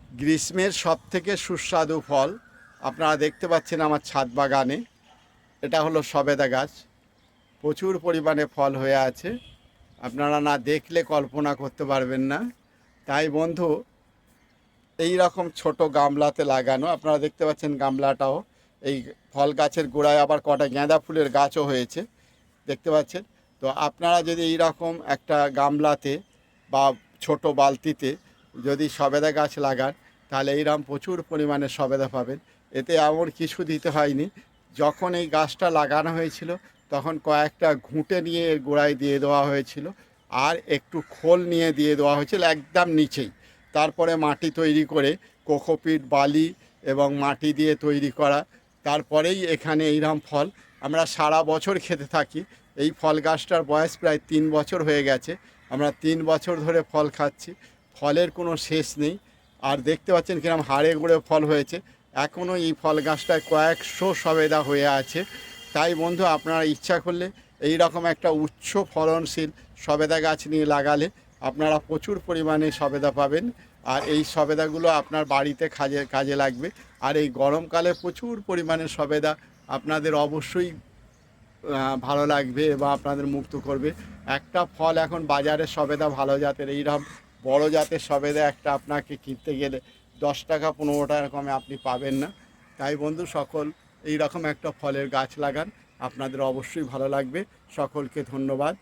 গ্রীষ্মের সবথেকে সুস্বাদু ফল আপনারা দেখতে পাচ্ছেন আমার ছাদ বাগানে। এটা হলো সবেদা গাছ। প্রচুর পরিমাণে ফল হয়ে আছে, আপনারা না দেখলে কল্পনা করতে পারবেন না। তাই বন্ধু, এই রকম ছোট গামলাতে লাগানো, আপনারা দেখতে পাচ্ছেন গামলাটাও, এই ফল গাছের গোড়ায় আবার কটা গাঁদা ফুলের গাছও হয়েছে, দেখতে পাচ্ছেন। তো আপনারা যদি এই রকম একটা গামলাতে বা ছোট বালতিতে যদি সবেদা গাছ লাগান, তাহলে এইরকম প্রচুর পরিমাণে সবেদা পাবেন। এতে এমন কিছু দিতে হয়নি। যখন এই গাছটা লাগানো হয়েছিল তখন কয়েকটা ঘুঁটে নিয়ে এর গোড়ায় দিয়ে দেওয়া হয়েছিল, আর একটু খোল নিয়ে দিয়ে দেওয়া হয়েছিল একদম নিচেই। তারপরে মাটি তৈরি করে কোকোপিট, বালি এবং মাটি দিয়ে তৈরি করা, তারপরেই এখানে এইরকম ফল আমরা সারা বছর খেতে থাকি। এই ফল গাছটার বয়স প্রায় 3 বছর হয়ে গেছে। আমরা 3 বছর ধরে ফল খাচ্ছি, ফলের কোনো শেষ নেই। আর দেখতে পাচ্ছেন কিরম হাড়ে গুঁড়ে ফল হয়েছে। এখনও এই ফল গাছটায় কয়েকশো সবেদা হয়ে আছে। তাই বন্ধু, আপনারা ইচ্ছা করলে এই রকম একটা উচ্চ ফলনশীল সবেদা গাছ নিয়ে লাগালে আপনারা প্রচুর পরিমাণে সবেদা পাবেন। আর এই সবেদাগুলো আপনার বাড়িতে কাজে লাগবে। আর এই গরমকালে প্রচুর পরিমাণে সবেদা আপনাদের অবশ্যই ভালো লাগবে এবং আপনাদের মুক্ত করবে। একটা ফল এখন বাজারে সবেদা ভালো জাতের, এইরকম বড় জাতের সবেদা একটা আপনাকে কিনতে গেলে 10 টাকা 15 টাকা কমে আপনি পাবেন না। তাই বন্ধু, সকল এই রকম একটা ফলের গাছ লাগান, আপনাদের অবশ্যই ভালো লাগবে। সকলকে ধন্যবাদ।